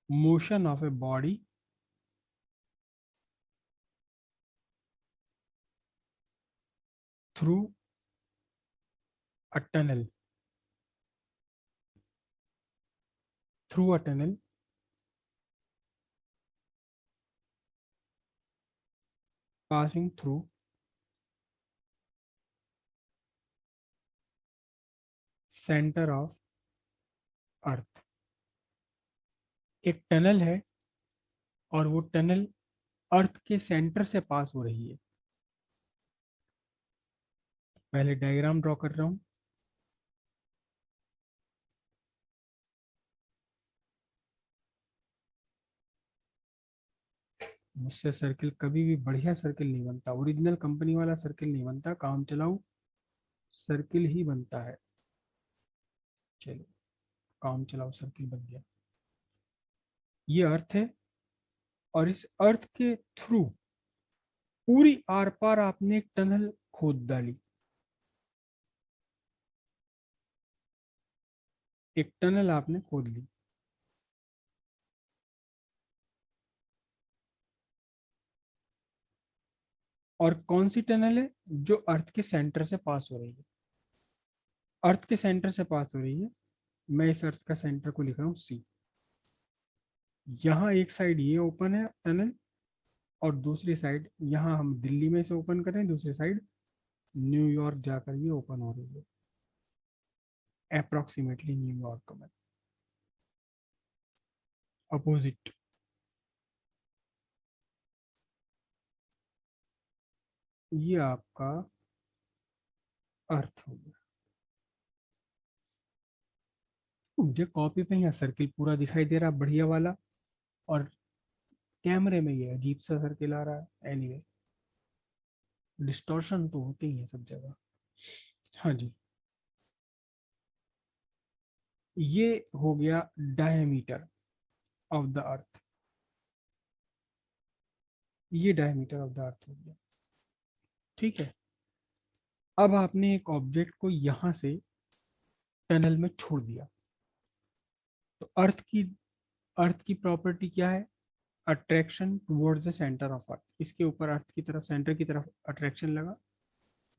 motion of a body through a tunnel, passing through center of earth। एक tunnel है और वो tunnel अर्थ के सेंटर से पास हो रही है। पहले डायग्राम ड्रॉ कर रहा हूं। मुझसे सर्किल कभी भी बढ़िया सर्किल नहीं बनता, ओरिजिनल कंपनी वाला सर्किल नहीं बनता, काम चलाऊ सर्किल ही बनता है। चलो, काम चलाओ सर्किल बन गया। ये अर्थ है और इस अर्थ के थ्रू पूरी आर पार आपने एक टनल खोद डाली, एक टनल आपने खोद ली। और कौन सी टनल है? जो अर्थ के सेंटर से पास हो रही है। अर्थ के सेंटर से पास हो रही है। मैं इस अर्थ का सेंटर को लिख रहा हूँ सी। यहाँ एक साइड ये ओपन है टनल और दूसरी साइड यहाँ हम दिल्ली में से ओपन कर रहे हैं, दूसरी साइड न्यूयॉर्क जाकर ये ओपन हो रही है, अप्रोक्सीमेटली न्यूयॉर्क में अपोजिट। ये आपका अर्थ हो गया। मुझे कॉपी पे यहाँ सर्किल पूरा दिखाई दे रहा बढ़िया वाला, और कैमरे में ये अजीब सा सर्किल आ रहा है। एनीवे, डिस्टॉर्शन तो होती ही है सब जगह। हाँ जी, ये हो गया डायमीटर ऑफ द अर्थ। ये डायमीटर ऑफ द अर्थ हो गया। ठीक है, अब आपने एक ऑब्जेक्ट को यहां से टनल में छोड़ दिया, तो अर्थ की प्रॉपर्टी क्या है? Attraction towards the centre of earth. इसके ऊपर अर्थ की तरफ, सेंटर की तरफ अट्रैक्शन लगा,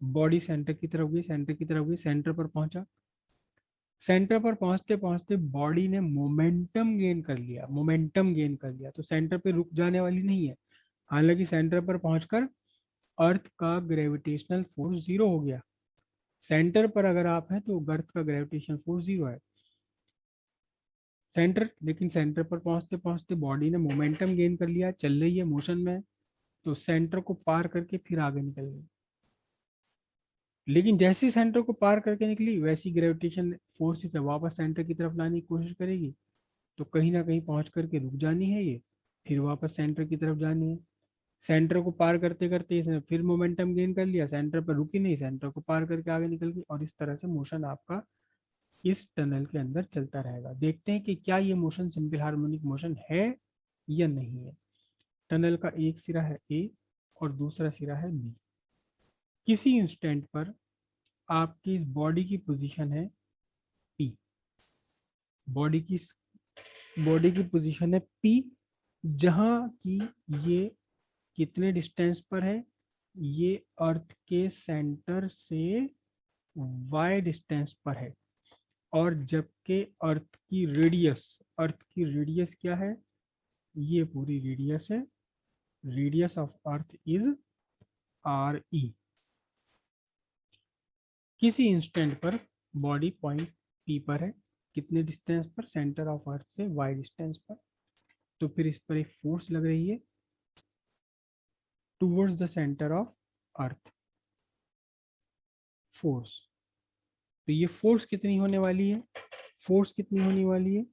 बॉडी सेंटर की तरफ गई, सेंटर की तरफ गई, सेंटर पर पहुंचा। सेंटर पर पहुंचते पहुंचते बॉडी ने मोमेंटम गेन कर लिया, मोमेंटम गेन कर लिया, तो सेंटर पे रुक जाने वाली नहीं है। हालांकि सेंटर पर पहुंचकर अर्थ का ग्रेविटेशनल फोर्स जीरो हो गया। सेंटर पर अगर आप हैं तो अर्थ का ग्रेविटेशनल फोर्स जीरो है सेंटर, लेकिन सेंटर पर पहुंचते पहुंचते बॉडी ने मोमेंटम गेन कर लिया, चल रही है, मोशन में है, तो सेंटर को पार करके फिर आगे निकल गई। लेकिन जैसे सेंटर को पार करके निकली वैसी ग्रेविटेशन फोर्स से वापस सेंटर की तरफ लाने की कोशिश करेगी, तो कहीं ना कहीं पहुंच करके रुक जानी है ये, फिर वापस सेंटर की तरफ जानी है। सेंटर को पार करते करते इसने फिर मोमेंटम गेन कर लिया, सेंटर पर रुकी नहीं, सेंटर को पार करके आगे निकल गई, और इस तरह से मोशन आपका इस टनल के अंदर चलता रहेगा। देखते हैं कि क्या ये मोशन सिंपल हार्मोनिक मोशन है या नहीं है। टनल का एक सिरा है ए और दूसरा सिरा है बी। किसी इंस्टेंट पर आपकी इस बॉडी की पोजीशन है पी। बॉडी की बॉडी की पोजीशन है पी, जहां की ये कितने डिस्टेंस पर है? ये अर्थ के सेंटर से y डिस्टेंस पर है। और जबकि अर्थ की रेडियस क्या है? ये पूरी रेडियस है। Radius of earth is R E. किसी इंस्टेंट पर बॉडी पॉइंट पी पर है, कितने डिस्टेंस पर? सेंटर ऑफ अर्थ से y डिस्टेंस पर। तो फिर इस पर एक फोर्स लग रही है towards the centre of earth, force. तो ये फोर्स कितनी होने वाली है? फोर्स कितनी होने वाली है?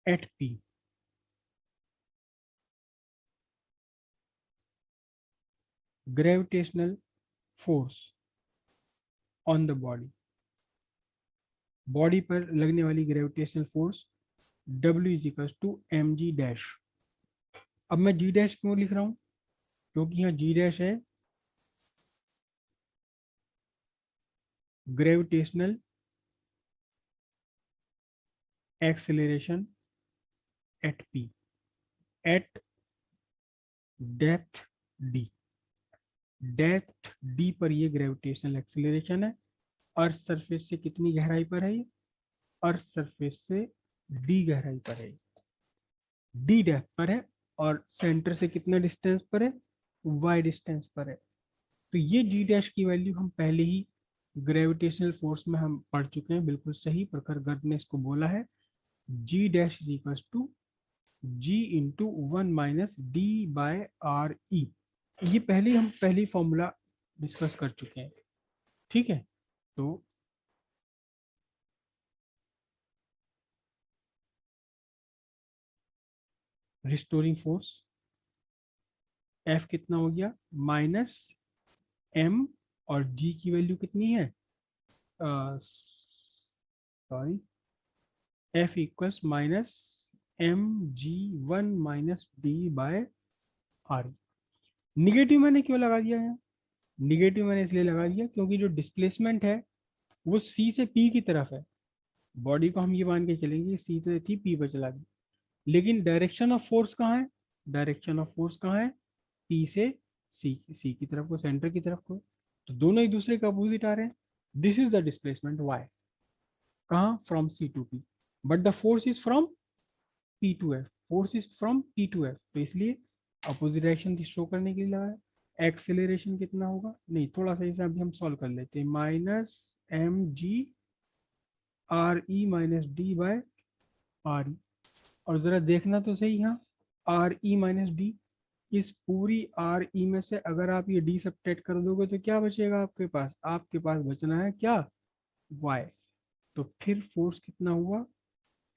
At P, gravitational force on the body, body पर लगने वाली gravitational force W is equal to M G dash. अब मैं जी डैश क्यों लिख रहा हूँ? क्योंकि यहाँ जी डैश है gravitational acceleration at P eight depth D. Depth D पर ये ग्रेविटेशनल एक्सेलरेशन है। अर्थ सरफेस से कितनी गहराई पर है ये? अर्थ सरफेस से डी गहराई पर है, डी डेप्थ पर है, और सेंटर से कितना डिस्टेंस पर है? वाई डिस्टेंस पर है। तो ये डी डैश की वैल्यू हम पहले ही ग्रेविटेशनल फोर्स में हम पढ़ चुके हैं, बिल्कुल सही प्रखर गर्ग ने इसको बोला है, G dash is equal to G into 1 - d/r/e। ये पहले हम पहली फॉर्मूला डिस्कस कर चुके हैं, ठीक है। तो रिस्टोरिंग फोर्स F कितना हो गया? -m, और G की वैल्यू कितनी है? Sorry, F equals -mg1 - d/r। Negative मैंने क्यों लगा दिया है? निगेटिव मैंने इसलिए लगा दिया क्योंकि जो डिस्प्लेसमेंट है वो C से P की तरफ है। बॉडी को हम ये मान के चलेंगे C से थी P पर चला गई, लेकिन डायरेक्शन ऑफ फोर्स कहाँ है? डायरेक्शन ऑफ फोर्स कहाँ है? P से C की तरफ को, सेंटर की तरफ को। तो दोनों एक दूसरे के अपोजिट आ रहे हैं। This is the displacement y। कहाँ? From C to P, but the force is from P to F। Force is from P to F, तो इसलिए अपोजिट डायरेक्शन शो करने के लिए लगा है। एक्सेलरेशन कितना होगा? नहीं, थोड़ा सा इसे अभी हम सॉल्व कर लेते हैं। -mg/e-d/re। और जरा देखना तो सही यहाँ, RE - d, इस पूरी RE में से अगर आप ये D सब्ट्रैक्ट कर दोगे तो क्या बचेगा आपके पास? आपके पास बचना है क्या? Y। तो फिर फोर्स कितना हुआ?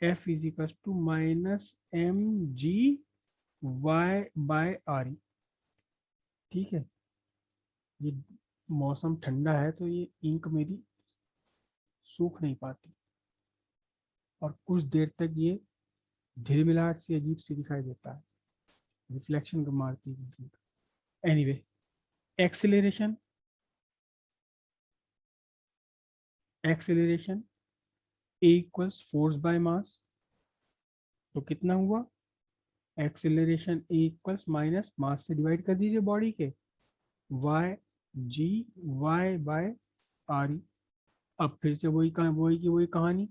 F is equal to -mg/y/re। ठीक है। ये मौसम ठंडा है तो ये इंक मेरी सूख नहीं पाती, और कुछ देर तक ये झिलमिलाहट सी अजीब सी दिखाई देता है, रिफ्लेक्शन को मारती है। Anyway, acceleration, acceleration A equals force by mass. तो कितना हुआ? Acceleration A equals minus mass से डिवाइड कर दीजिए बॉडी के, Y ji Y by R ई। अब फिर से वही की वही कहानी,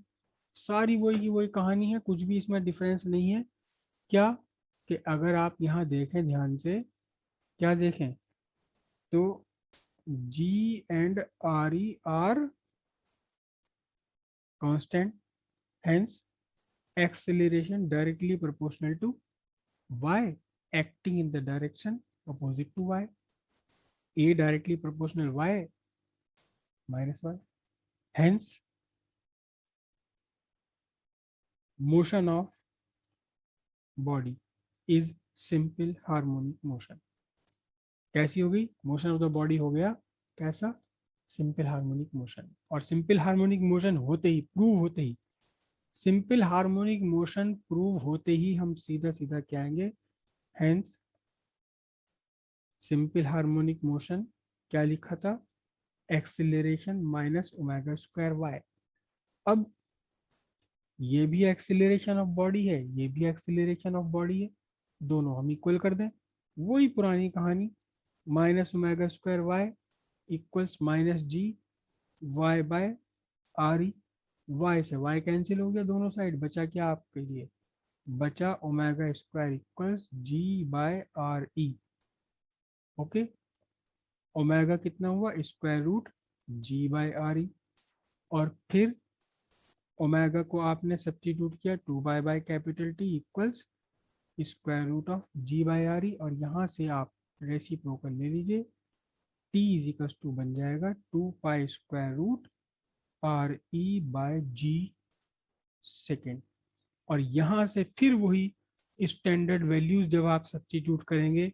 सारी वही की वही कहानी है, कुछ भी इसमें डिफरेंस नहीं है। क्या? कि अगर आप यहाँ देखें ध्यान से, क्या देखें तो G and R E R constant, hence acceleration directly proportional to y acting in the direction opposite to y। A directly proportional y minus y, hence motion of body is simple harmonic motion। कैसी हो गई? Motion of the body हो गया कैसा? Simple harmonic motion. और simple harmonic motion होते ही, prove होते ही, simple harmonic motion prove होते ही हम सीधा सीधा क्या आएंगे? हेंस सिंपल हार्मोनिक मोशन क्या लिखा था? Acceleration minus omega square y. अब ये भी एक्सिलरेशन ऑफ बॉडी है, ये भी एक्सिलरेशन ऑफ बॉडी है, दोनों हम इक्वल कर दें, वही पुरानी कहानी, minus omega square Y equals minus G Y by R E. Y से वाई कैंसिल हो गया दोनों साइड, बचा क्या आपके लिए? बचा omega square equals G by R E. Okay, omega कितना हुआ? Square root G by R E. और फिर ओमेगा को आपने सब्स्टिट्यूट किया, 2 पाई/T equals square root of G by R E. और यहाँ से आप रेसिप्रोकल ले लीजिए, टी इज इक्वल्स टू बन जाएगा 2 pi square root R E by G second. और यहाँ से फिर वही स्टैंडर्ड वैल्यूज जब आप सब्स्टिट्यूट करेंगे,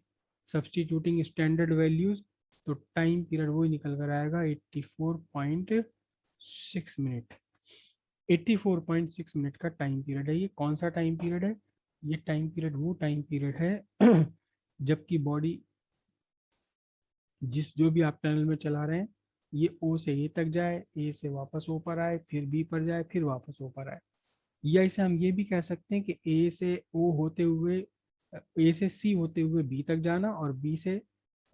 सब्स्टिट्यूटिंग स्टैंडर्ड वैल्यूज, तो टाइम पीरियड वही निकल कर आएगा 84.6 मिनट। 84.6 मिनट का टाइम पीरियड है ये। कौन सा टाइम पीरियड है ये? टाइम पीरियड वो टाइम पीरियड है जबकि बॉडी, जो भी आप टनल में चला रहे हैं, ये ओ से ए तक जाए, ए से वापस ओ पर आए, फिर बी पर जाए, फिर वापस ओ पर आए। या इसे हम ये भी कह सकते हैं कि ए से ओ होते हुए, ए से सी होते हुए बी तक जाना, और बी से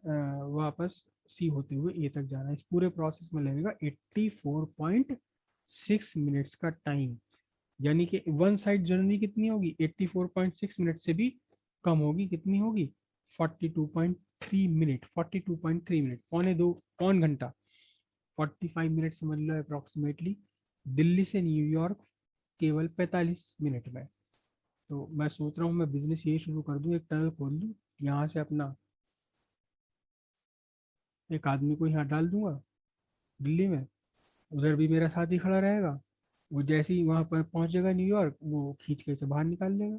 वापस सी होते हुए ए तक जाना। इस पूरे प्रोसेस में लगेगा 84.6 मिनट्स का टाइम। यानी कि वन साइड जर्नी कितनी होगी, 84.6 मिनट से भी कम होगी। कितनी होगी, 42.3 मिनट, 42.3 मिनट, पौन घंटा, 45 मिनट समझ लो अप्रोक्सीमेटली। दिल्ली से न्यूयॉर्क केवल 45 मिनट में। तो मैं सोच रहा हूँ मैं बिजनेस यही शुरू कर दूँ, एक टनल खोल दूँ, यहाँ से अपना एक आदमी को यहाँ डाल दूंगा दिल्ली में, उधर भी मेरा साथी खड़ा रहेगा। वो जैसे ही वहां पर पहुंचेगा न्यूयॉर्क, वो खींच के से बाहर निकाल लेगा।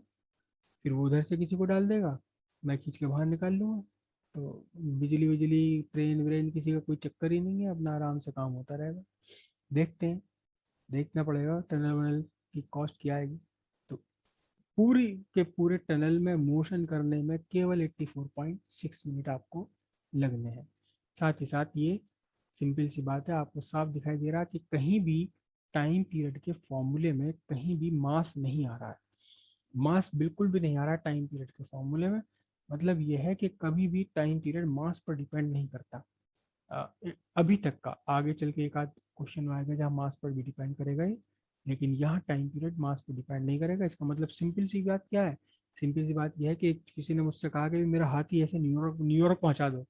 फिर वो उधर से किसी को डाल देगा, मैं खींच के बाहर निकाल लूंगा। तो बिजली बिजली, ट्रेन व्रेन किसी का कोई चक्कर ही नहीं है, अपना आराम से काम होता रहेगा। देखते हैं, देखना पड़ेगा टनल वनल की कॉस्ट क्या आएगी। तो पूरी के पूरे टनल में मोशन करने में केवल 84.6 मिनट आपको लगने हैं। साथ ही साथ ये सिंपल सी बात है, आपको साफ दिखाई दे रहा है कि कहीं भी टाइम पीरियड के फॉर्मूले में कहीं भी मास नहीं आ रहा है। मास बिल्कुल भी नहीं आ रहा है टाइम पीरियड के फॉर्मूले में। मतलब यह है कि कभी भी टाइम पीरियड मास पर डिपेंड नहीं करता। अभी तक का, आगे चल के एक आध क्वेश्चन आएगा जहाँ मास पर भी डिपेंड करेगा ही, लेकिन यहाँ टाइम पीरियड मास पर डिपेंड नहीं करेगा। इसका मतलब सिंपल सी बात क्या है, सिंपल सी बात यह है कि किसी ने मुझसे कहा कि मेरा हाथी ऐसे न्यूयॉर्क न्यूयॉर्क पहुंचा दो।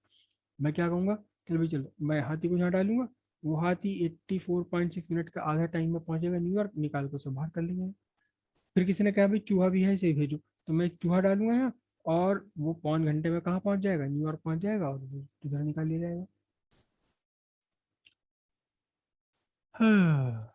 मैं क्या कहूँगा, चल भाई चलो, मैं हाथी को यहाँ डालूंगा, वो हाथी 84.6 मिनट का आधा टाइम में पहुंचेगा न्यूयॉर्क, निकाल कर उसे बाहर कर लेंगे। फिर किसी ने कहा भाई चूहा भी है, इसे भेजो, तो मैं चूहा डालूंगा यहाँ, और वो पौन घंटे में कहाँ पहुंच जाएगा, न्यूयॉर्क पहुंच जाएगा, और वो उधर निकाल लिया जाएगा। हाँ।